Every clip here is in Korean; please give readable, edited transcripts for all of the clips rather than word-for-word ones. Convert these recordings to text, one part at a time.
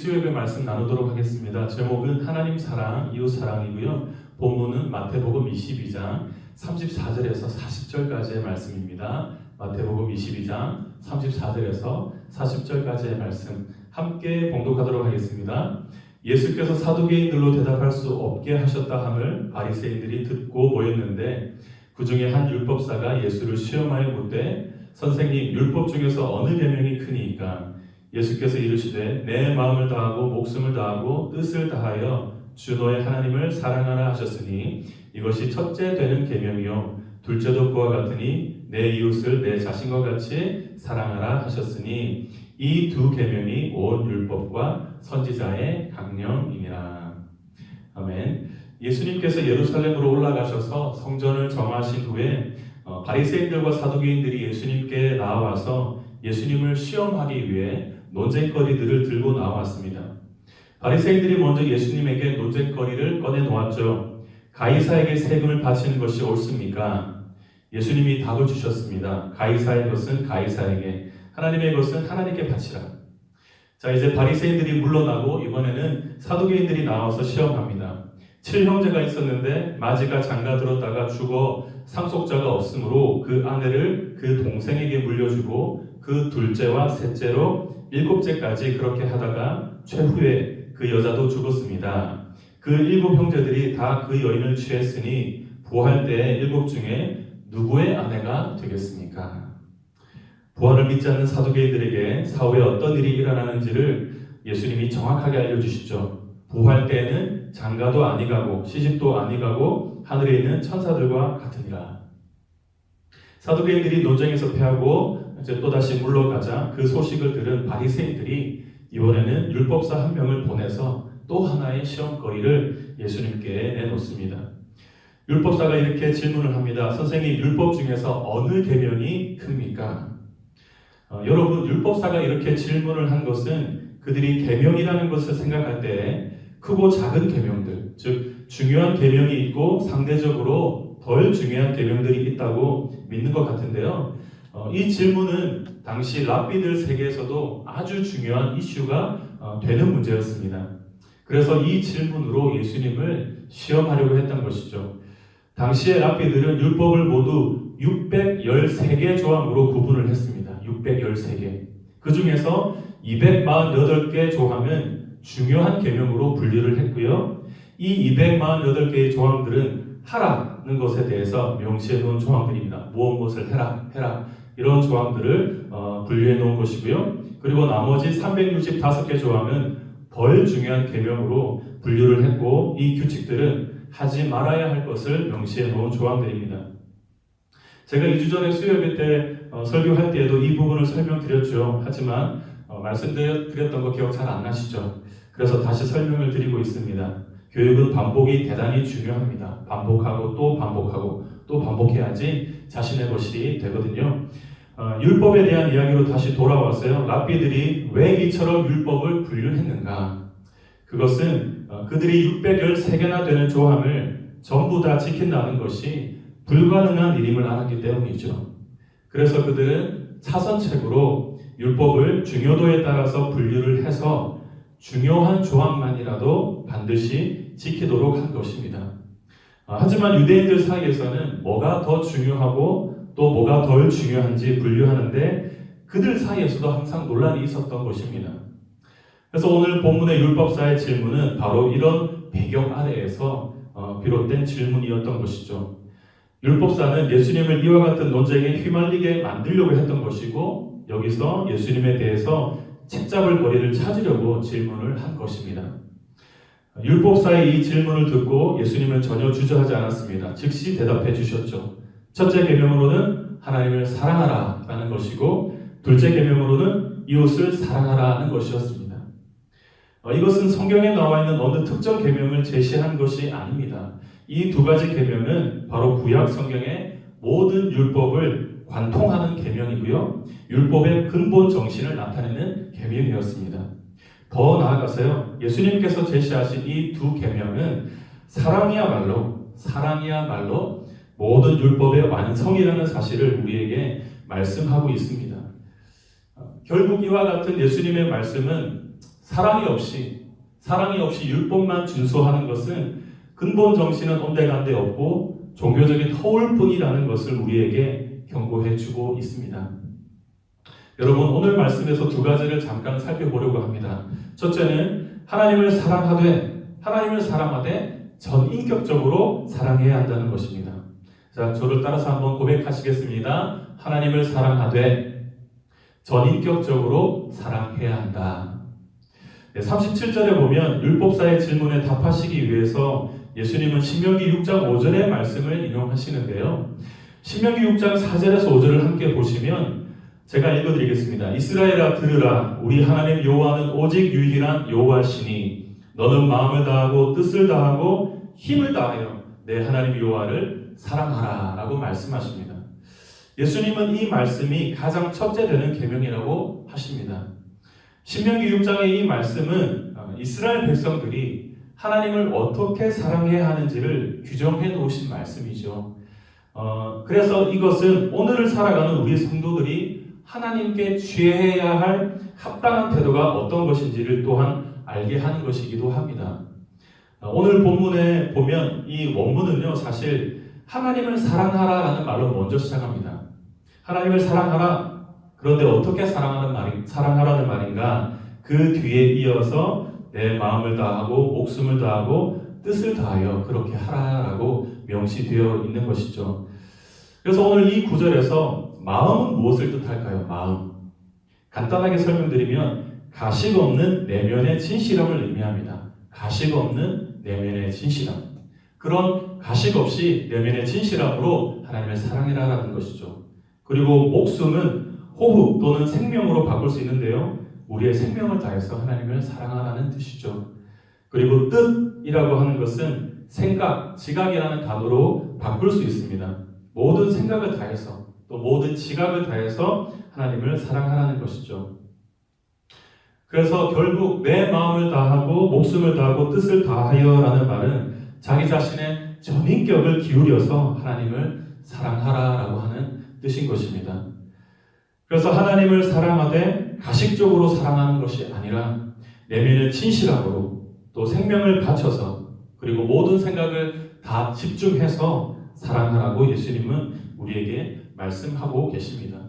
수요일에 말씀 나누도록 하겠습니다. 제목은 하나님 사랑, 이웃 사랑이고요. 본문은 마태복음 22장 34절에서 40절까지의 말씀입니다. 마태복음 22장 34절에서 40절까지의 말씀 함께 봉독하도록 하겠습니다. 예수께서 사두개인들로 대답할 수 없게 하셨다 함을 바리새인들이 듣고 모였는데 그 중에 한 율법사가 예수를 시험하여 묻되 선생님, 율법 중에서 어느 계명이 크니이까? 예수께서 이르시되 내 마음을 다하고 목숨을 다하고 뜻을 다하여 주 너의 하나님을 사랑하라 하셨으니 이것이 첫째 되는 계명이요 둘째도 그와 같으니 내 이웃을 내 자신과 같이 사랑하라 하셨으니 이 두 계명이 온 율법과 선지자의 강령이니라. 아멘. 예수님께서 예루살렘으로 올라가셔서 성전을 정하신 후에 바리새인들과 사두개인들이 예수님께 나와서 예수님을 시험하기 위해 논쟁거리들을 들고 나왔습니다. 바리새인들이 먼저 예수님에게 논쟁거리를 꺼내놓았죠. 가이사에게 세금을 바치는 것이 옳습니까? 예수님이 답을 주셨습니다. 가이사의 것은 가이사에게, 하나님의 것은 하나님께 바치라. 자, 이제 바리새인들이 물러나고 이번에는 사두개인들이 나와서 시험합니다. 7형제가 있었는데 마지가 장가들었다가 죽어 상속자가 없으므로 그 아내를 그 동생에게 물려주고 그 둘째와 셋째로 7째까지 그렇게 하다가 최후에 그 여자도 죽었습니다. 그 7형제들이 다 그 여인을 취했으니 부활 때의 7 중에 누구의 아내가 되겠습니까? 부활을 믿지 않는 사두개인들에게 사후에 어떤 일이 일어나는지를 예수님이 정확하게 알려주시죠. 부활 때에는 장가도 아니가고 시집도 아니가고 하늘에 있는 천사들과 같으니라. 사두개인들이 논쟁에서 패하고 이제 또다시 물러가자 그 소식을 들은 바리새인들이 이번에는 율법사 한 명을 보내서 또 하나의 시험거리를 예수님께 내놓습니다. 율법사가 이렇게 질문을 합니다. 선생님, 율법 중에서 어느 계명이 큽니까? 여러분, 율법사가 이렇게 질문을 한 것은 그들이 계명이라는 것을 생각할 때 크고 작은 계명들, 즉 중요한 계명이 있고 상대적으로 덜 중요한 계명들이 있다고 믿는 것 같은데요. 이 질문은 당시 랍비들 세계에서도 아주 중요한 이슈가 되는 문제였습니다. 그래서 이 질문으로 예수님을 시험하려고 했던 것이죠. 당시의 랍비들은 율법을 모두 613개 조항으로 구분을 했습니다. 613개. 그 중에서 248개 조항은 중요한 계명으로 분류를 했고요. 이 248개의 조항들은 하라는 것에 대해서 명시해 놓은 조항들입니다. 무엇을 해라. 이런 조항들을 분류해 놓은 것이고요. 그리고 나머지 365개 조항은 덜 중요한 계명으로 분류를 했고 이 규칙들은 하지 말아야 할 것을 명시해 놓은 조항들입니다. 제가 2주 전에 수요일 때 설교할 때에도 이 부분을 설명드렸죠. 하지만 말씀드렸던 거 기억 잘 안 나시죠? 그래서 다시 설명을 드리고 있습니다. 교육은 반복이 대단히 중요합니다. 반복하고 또 반복하고 또 반복해야지 자신의 것이 되거든요. 율법에 대한 이야기로 다시 돌아왔어요. 랍비들이 왜 이처럼 율법을 분류했는가? 그것은 그들이 613개나 되는 조항을 전부 다 지킨다는 것이 불가능한 일임을 알았기 때문이죠. 그래서 그들은 차선책으로 율법을 중요도에 따라서 분류를 해서 중요한 조항만이라도 반드시 지키도록 한 것입니다. 하지만 유대인들 사이에서는 뭐가 더 중요하고 또 뭐가 덜 중요한지 분류하는데 그들 사이에서도 항상 논란이 있었던 것입니다. 그래서 오늘 본문의 율법사의 질문은 바로 이런 배경 아래에서 비롯된 질문이었던 것이죠. 율법사는 예수님을 이와 같은 논쟁에 휘말리게 만들려고 했던 것이고 여기서 예수님에 대해서 책잡을 거리를 찾으려고 질문을 한 것입니다. 율법사의 이 질문을 듣고 예수님은 전혀 주저하지 않았습니다. 즉시 대답해 주셨죠. 첫째 계명으로는 하나님을 사랑하라 라는 것이고 둘째 계명으로는 이웃을 사랑하라는 것이었습니다. 이것은 성경에 나와 있는 어느 특정 계명을 제시한 것이 아닙니다. 이 두 가지 계명은 바로 구약 성경의 모든 율법을 관통하는 계명이고요. 율법의 근본 정신을 나타내는 계명이었습니다. 더 나아가서요. 예수님께서 제시하신 이 두 계명은 사랑이야말로 모든 율법의 완성이라는 사실을 우리에게 말씀하고 있습니다. 결국 이와 같은 예수님의 말씀은 사랑이 없이 율법만 준수하는 것은 근본 정신은 온데간데 없고 종교적인 허울뿐이라는 것을 우리에게 경고해 주고 있습니다. 여러분, 오늘 말씀에서 두 가지를 잠깐 살펴보려고 합니다. 첫째는 하나님을 사랑하되 전인격적으로 사랑해야 한다는 것입니다. 자, 저를 따라서 한번 고백하시겠습니다. 하나님을 사랑하되 전인격적으로 사랑해야 한다. 37절에 보면 율법사의 질문에 답하시기 위해서 예수님은 신명기 6장 5절의 말씀을 인용하시는데요. 신명기 6장 4절에서 5절을 함께 보시면 제가 읽어드리겠습니다. 이스라엘아 들으라. 우리 하나님 여호와는 오직 유일한 여호와시니 너는 마음을 다하고 뜻을 다하고 힘을 다하여 내 하나님 여호와를 사랑하라 라고 말씀하십니다. 예수님은 이 말씀이 가장 첫째 되는 계명이라고 하십니다. 신명기 6장의 이 말씀은 이스라엘 백성들이 하나님을 어떻게 사랑해야 하는지를 규정해 놓으신 말씀이죠. 그래서 이것은 오늘을 살아가는 우리 성도들이 하나님께 취해야 할 합당한 태도가 어떤 것인지를 또한 알게 하는 것이기도 합니다. 오늘 본문에 보면 이 원문은요, 사실 하나님을 사랑하라라는 말로 먼저 시작합니다. 하나님을 사랑하라. 그런데 어떻게 사랑하라는 말인가? 그 뒤에 이어서 내 마음을 다하고 목숨을 다하고 뜻을 다하여 그렇게 하라라고 명시되어 있는 것이죠. 그래서 오늘 이 구절에서 마음은 무엇을 뜻할까요? 마음. 간단하게 설명드리면 가식 없는 내면의 진실함을 의미합니다. 가식 없는 내면의 진실함. 그런 가식 없이 내면의 진실함으로 하나님을 사랑해라라는 것이죠. 그리고 목숨은 호흡 또는 생명으로 바꿀 수 있는데요. 우리의 생명을 다해서 하나님을 사랑하라는 뜻이죠. 그리고 뜻이라고 하는 것은 생각, 지각이라는 단어로 바꿀 수 있습니다. 모든 생각을 다해서 또 모든 지각을 다해서 하나님을 사랑하라는 것이죠. 그래서 결국 내 마음을 다하고 목숨을 다하고 뜻을 다하여라는 말은 자기 자신의 전인격을 기울여서 하나님을 사랑하라라고 하는 뜻인 것입니다. 그래서 하나님을 사랑하되 가식적으로 사랑하는 것이 아니라 내면의 진실함으로 또 생명을 바쳐서 그리고 모든 생각을 다 집중해서 사랑하라고 예수님은 우리에게 말씀하고 계십니다.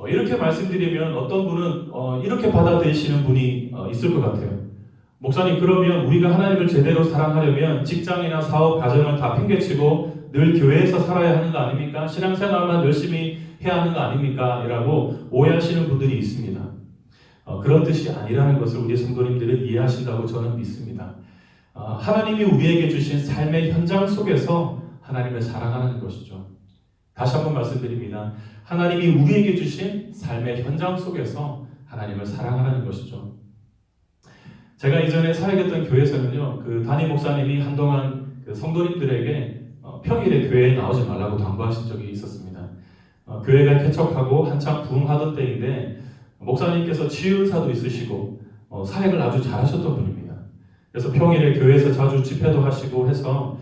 이렇게 말씀드리면 어떤 분은 이렇게 받아들이시는 분이 있을 것 같아요. 목사님, 그러면 우리가 하나님을 제대로 사랑하려면 직장이나 사업, 가정을 다 팽개치고 늘 교회에서 살아야 하는 거 아닙니까? 신앙생활만 열심히 해야 하는 거 아닙니까? 이라고 오해하시는 분들이 있습니다. 그런 뜻이 아니라는 것을 우리 성도님들은 이해하신다고 저는 믿습니다. 하나님이 우리에게 주신 삶의 현장 속에서 하나님을 사랑하는 것이죠. 다시 한번 말씀드립니다. 하나님이 우리에게 주신 삶의 현장 속에서 하나님을 사랑하는 것이죠. 제가 이전에 사역했던 교회에서는요, 그 담임 목사님이 한동안 그 성도님들에게 평일에 교회에 나오지 말라고 당부하신 적이 있었습니다. 교회가 개척하고 한참 부흥하던 때인데 목사님께서 치유사도 있으시고 사역을 아주 잘하셨던 분입니다. 그래서 평일에 교회에서 자주 집회도 하시고 해서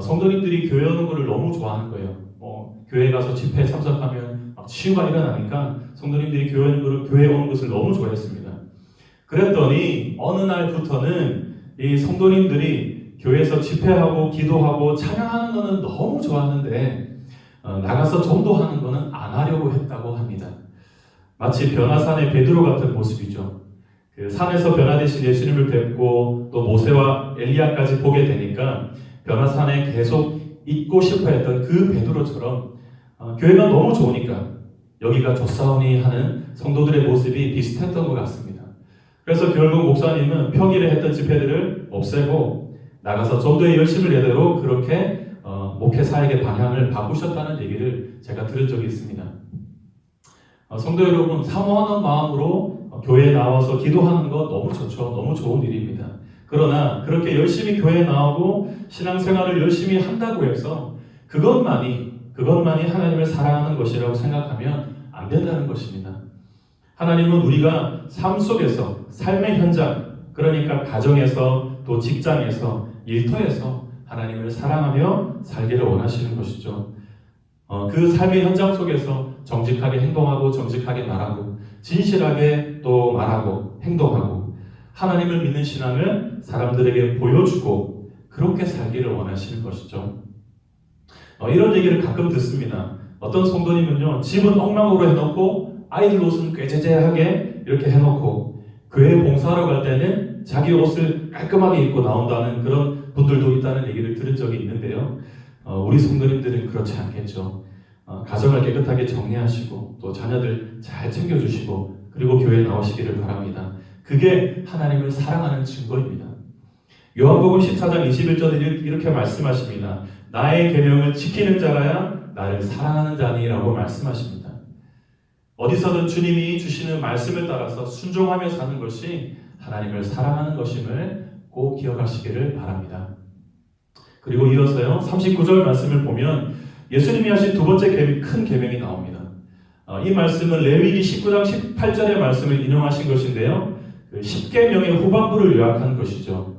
성도님들이 교회 오는 것을 너무 좋아하는 거예요. 교회 가서 집회에 참석하면 막 치유가 일어나니까 성도님들이 교회 오는 것을 너무 좋아했습니다. 그랬더니 어느 날부터는 이 성도님들이 교회에서 집회하고 기도하고 찬양하는 것은 너무 좋아하는데 나가서 전도하는 것은 안 하려고 했다고 합니다. 마치 변화산의 베드로 같은 모습이죠. 그 산에서 변화되신 예수님을 뵙고 또 모세와 엘리야까지 보게 되니까 변화산에 계속 있고 싶어 했던 그 베드로처럼 교회가 너무 좋으니까 여기가 좋사오니 하는 성도들의 모습이 비슷했던 것 같습니다. 그래서 결국 목사님은 평일에 했던 집회들을 없애고 나가서 전도에 열심을 내도록 그렇게 목회 사역의 방향을 바꾸셨다는 얘기를 제가 들은 적이 있습니다. 성도 여러분, 사모하는 마음으로 교회에 나와서 기도하는 것 너무 좋죠. 너무 좋은 일입니다. 그러나 그렇게 열심히 교회에 나오고 신앙생활을 열심히 한다고 해서 그것만이 하나님을 사랑하는 것이라고 생각하면 안 된다는 것입니다. 하나님은 우리가 삶 속에서 삶의 현장, 그러니까 가정에서 또 직장에서 일터에서 하나님을 사랑하며 살기를 원하시는 것이죠. 그 삶의 현장 속에서 정직하게 행동하고 정직하게 말하고 진실하게 또 말하고 행동하고 하나님을 믿는 신앙을 사람들에게 보여주고 그렇게 살기를 원하시는 것이죠. 이런 얘기를 가끔 듣습니다. 어떤 성도님은요, 집은 엉망으로 해놓고 아이들 옷은 꾀재재하게 이렇게 해놓고 교회 봉사하러 갈 때는 자기 옷을 깔끔하게 입고 나온다는 그런 분들도 있다는 얘기를 들은 적이 있는데요. 우리 성도님들은 그렇지 않겠죠. 가정을 깨끗하게 정리하시고 또 자녀들 잘 챙겨주시고 그리고 교회에 나오시기를 바랍니다. 그게 하나님을 사랑하는 증거입니다. 요한복음 14장 21절에 이렇게 말씀하십니다. 나의 계명을 지키는 자라야 나를 사랑하는 자니라고 말씀하십니다. 어디서든 주님이 주시는 말씀을 따라서 순종하며 사는 것이 하나님을 사랑하는 것임을 꼭 기억하시기를 바랍니다. 그리고 이어서요 39절 말씀을 보면 예수님이 하신 두 번째 큰 계명이 나옵니다. 이 말씀은 레위기 19장 18절의 말씀을 인용하신 것인데요. 그 10계명의 후반부를 요약한 것이죠.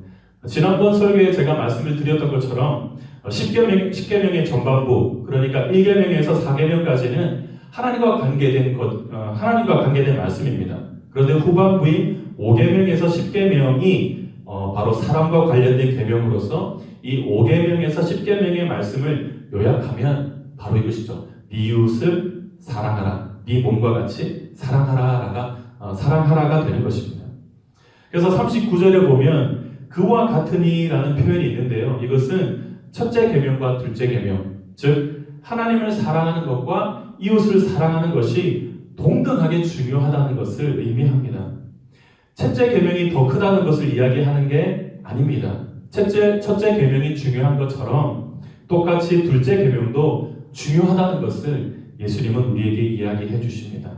지난번 설교에 제가 말씀을 드렸던 것처럼 10계명의 전반부, 그러니까 1계명에서 4계명까지는 하나님과 관계된 말씀입니다. 그런데 후반부인 5계명에서 10계명이 바로 사람과 관련된 계명으로서 이 5계명에서 10계명의 말씀을 요약하면 바로 이것이죠. 네 이웃을 사랑하라, 네 몸과 같이 사랑하라가 되는 것입니다. 그래서 39절에 보면 그와 같으니라는 표현이 있는데요. 이것은 첫째 계명과 둘째 계명, 즉 하나님을 사랑하는 것과 이웃을 사랑하는 것이 동등하게 중요하다는 것을 의미합니다. 첫째 계명이 더 크다는 것을 이야기하는 게 아닙니다. 첫째 계명이 중요한 것처럼 똑같이 둘째 계명도 중요하다는 것을 예수님은 우리에게 이야기해 주십니다.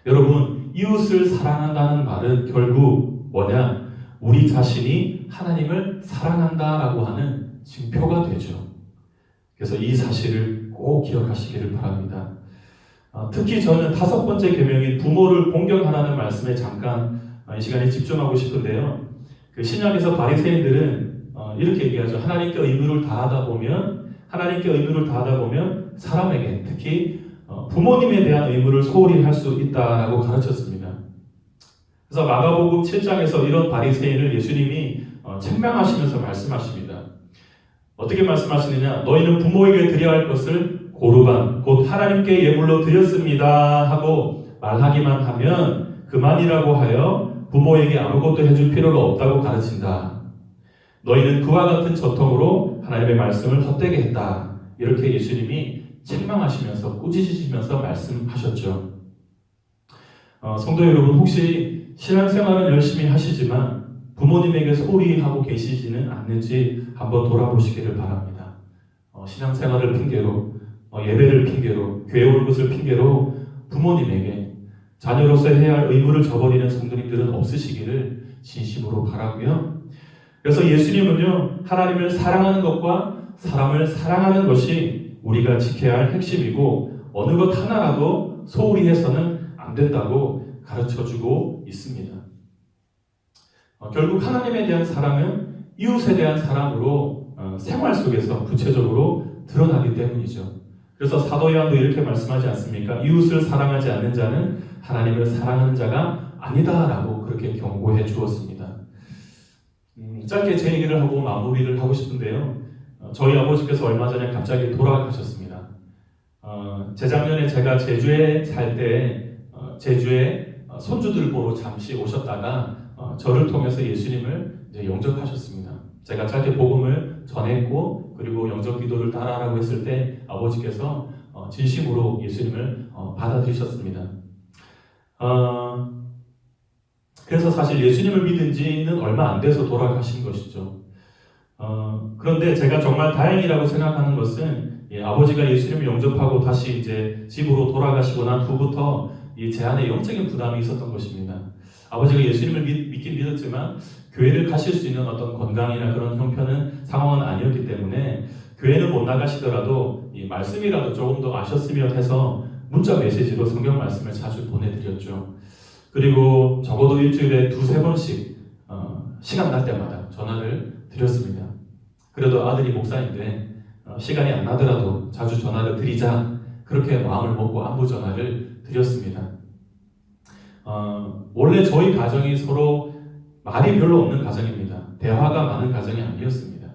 여러분, 이웃을 사랑한다는 말은 결국 뭐냐? 우리 자신이 하나님을 사랑한다라고 하는 증표가 되죠. 그래서 이 사실을 꼭 기억하시기를 바랍니다. 특히 저는 5번째 계명인 부모를 공경하라는 말씀에 잠깐 이 시간에 집중하고 싶은데요. 그 신약에서 바리새인들은 이렇게 얘기하죠. 하나님께 의무를 다하다 보면 사람에게 특히 부모님에 대한 의무를 소홀히 할 수 있다라고 가르쳤습니다. 그래서 마가복음 7장에서 이런 바리새인을 예수님이 책망하시면서 말씀하십니다. 어떻게 말씀하시느냐? 너희는 부모에게 드려야 할 것을 고르반 곧 하나님께 예물로 드렸습니다 하고 말하기만 하면 그만이라고 하여 부모에게 아무것도 해줄 필요가 없다고 가르친다. 너희는 그와 같은 저통으로 하나님의 말씀을 헛되게 했다. 이렇게 예수님이 책망하시면서 꾸짖으시면서 말씀하셨죠. 성도 여러분, 혹시 신앙생활은 열심히 하시지만 부모님에게 소홀히 하고 계시지는 않는지 한번 돌아보시기를 바랍니다. 신앙생활을 핑계로, 예배를 핑계로, 교회 오는 것을 핑계로 부모님에게 자녀로서 해야 할 의무를 저버리는 성도님들은 없으시기를 진심으로 바라고요. 그래서 예수님은요, 하나님을 사랑하는 것과 사람을 사랑하는 것이 우리가 지켜야 할 핵심이고 어느 것 하나라도 소홀히 해서는 안 된다고 가르쳐주고 있습니다. 결국 하나님에 대한 사랑은 이웃에 대한 사랑으로 생활 속에서 구체적으로 드러나기 때문이죠. 그래서 사도 요한도 이렇게 말씀하지 않습니까? 이웃을 사랑하지 않는 자는 하나님을 사랑하는 자가 아니다라고 그렇게 경고해 주었습니다. 짧게 제 얘기를 하고 마무리를 하고 싶은데요. 저희 아버지께서 얼마 전에 갑자기 돌아가셨습니다. 재작년에 제가 제주에 살 때 제주에 손주들 보러 잠시 오셨다가 저를 통해서 예수님을 이제 영접하셨습니다. 제가 짧게 복음을 전했고 그리고 영접 기도를 따라하라고 했을 때 아버지께서 진심으로 예수님을 받아들이셨습니다. 그래서 사실 예수님을 믿은 지는 얼마 안 돼서 돌아가신 것이죠. 그런데 제가 정말 다행이라고 생각하는 것은 아버지가 예수님을 영접하고 다시 이제 집으로 돌아가시고 난 후부터 제 안에 영적인 부담이 있었던 것입니다. 아버지가 예수님을 믿긴 믿었지만 교회를 가실 수 있는 어떤 건강이나 그런 형편은 상황은 아니었기 때문에 교회는 못 나가시더라도 이 말씀이라도 조금 더 아셨으면 해서 문자 메시지로 성경 말씀을 자주 보내드렸죠. 그리고 적어도 일주일에 2-3번씩 시간 날 때마다 전화를 드렸습니다. 그래도 아들이 목사인데 시간이 안 나더라도 자주 전화를 드리자 그렇게 마음을 먹고 안부 전화를 드렸습니다. 원래 저희 가정이 서로 말이 별로 없는 가정입니다. 대화가 많은 가정이 아니었습니다.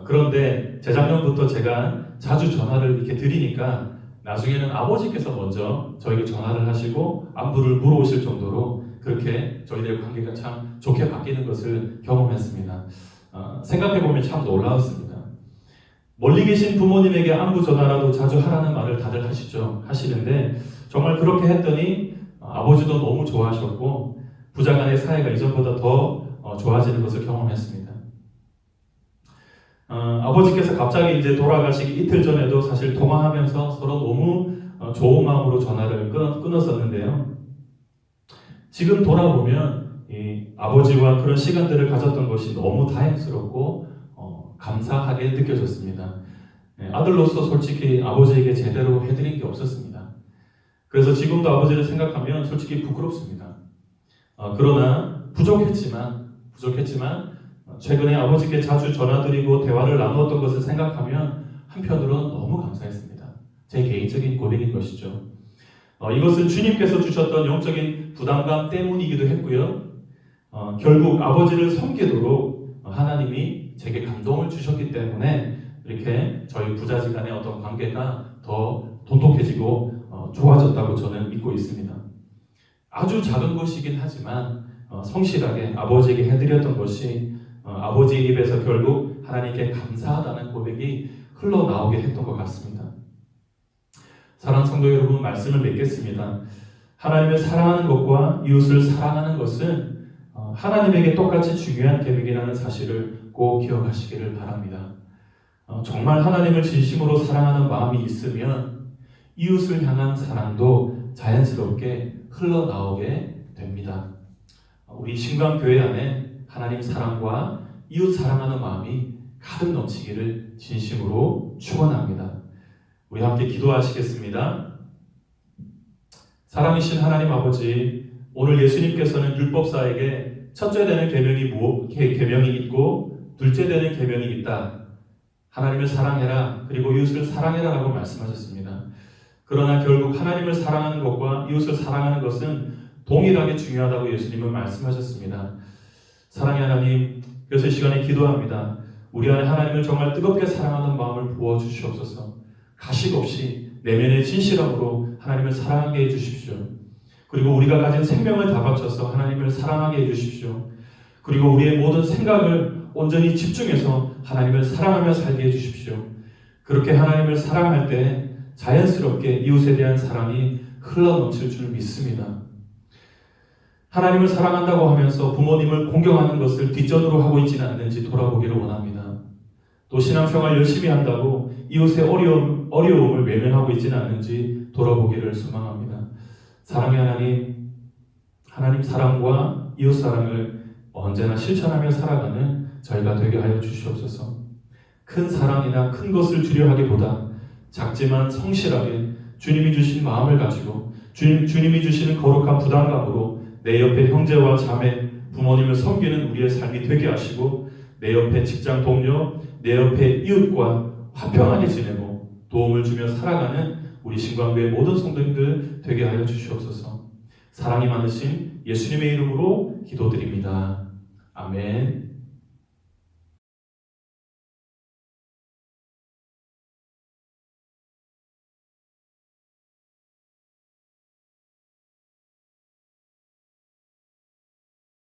그런데 재작년부터 제가 자주 전화를 이렇게 드리니까 나중에는 아버지께서 먼저 저에게 전화를 하시고 안부를 물어오실 정도로 그렇게 저희들의 관계가 참 좋게 바뀌는 것을 경험했습니다. 생각해보면 참 놀라웠습니다. 멀리 계신 부모님에게 안부 전화라도 자주 하라는 말을 다들 하시는데 정말 그렇게 했더니 아버지도 너무 좋아하셨고 부자 간의 사이가 이전보다 더 좋아지는 것을 경험했습니다. 아버지께서 갑자기 이제 돌아가시기 이틀 전에도 사실 통화하면서 서로 너무 좋은 마음으로 전화를 끊었었는데요. 지금 돌아보면 이 아버지와 그런 시간들을 가졌던 것이 너무 다행스럽고 감사하게 느껴졌습니다. 아들로서 솔직히 아버지에게 제대로 해드린 게 없었습니다. 그래서 지금도 아버지를 생각하면 솔직히 부끄럽습니다. 그러나 부족했지만 최근에 아버지께 자주 전화드리고 대화를 나누었던 것을 생각하면 한편으로는 너무 감사했습니다. 제 개인적인 고백인 것이죠. 이것은 주님께서 주셨던 영적인 부담감 때문이기도 했고요. 결국 아버지를 섬기도록 하나님이 제게 감동을 주셨기 때문에 이렇게 저희 부자지간의 어떤 관계가 더 돈독해지고 좋아졌다고 저는 믿고 있습니다. 아주 작은 것이긴 하지만 성실하게 아버지에게 해드렸던 것이 아버지의 입에서 결국 하나님께 감사하다는 고백이 흘러나오게 했던 것 같습니다. 사랑하는 성도 여러분, 말씀을 맺겠습니다. 하나님을 사랑하는 것과 이웃을 사랑하는 것은 하나님에게 똑같이 중요한 계명이라는 사실을 꼭 기억하시기를 바랍니다. 정말 하나님을 진심으로 사랑하는 마음이 있으면 이웃을 향한 사랑도 자연스럽게 흘러나오게 됩니다. 우리 신광교회 안에 하나님 사랑과 이웃 사랑하는 마음이 가득 넘치기를 진심으로 축원합니다. 우리 함께 기도하시겠습니다. 사랑이신 하나님 아버지, 오늘 예수님께서는 율법사에게 첫째 되는 계명이 있고 둘째 되는 계명이 있다. 하나님을 사랑해라, 그리고 이웃을 사랑해라 라고 말씀하셨습니다. 그러나 결국 하나님을 사랑하는 것과 이웃을 사랑하는 것은 동일하게 중요하다고 예수님은 말씀하셨습니다. 사랑의 하나님, 그래서 이 시간에 기도합니다. 우리 안에 하나님을 정말 뜨겁게 사랑하는 마음을 부어주시옵소서. 가식 없이 내면의 진실함으로 하나님을 사랑하게 해주십시오. 그리고 우리가 가진 생명을 다 바쳐서 하나님을 사랑하게 해주십시오. 그리고 우리의 모든 생각을 온전히 집중해서 하나님을 사랑하며 살게 해주십시오. 그렇게 하나님을 사랑할 때 자연스럽게 이웃에 대한 사랑이 흘러넘칠 줄 믿습니다. 하나님을 사랑한다고 하면서 부모님을 공경하는 것을 뒷전으로 하고 있지는 않는지 돌아보기를 원합니다. 또 신앙생활 열심히 한다고 이웃의 어려움을 외면하고 있지는 않는지 돌아보기를 소망합니다. 사랑의 하나님 사랑과 이웃 사랑을 언제나 실천하며 살아가는 저희가 되게 하여 주시옵소서. 큰 사랑이나 큰 것을 주려 하기보다 작지만 성실하게 주님이 주신 마음을 가지고 주님이 주시는 거룩한 부담감으로 내 옆에 형제와 자매, 부모님을 섬기는 우리의 삶이 되게 하시고 내 옆에 직장 동료, 내 옆에 이웃과 화평하게 지내고 도움을 주며 살아가는 우리 신광교회 모든 성도님들 되게 하여 주시옵소서. 사랑이 많으신 예수님의 이름으로 기도드립니다. 아멘.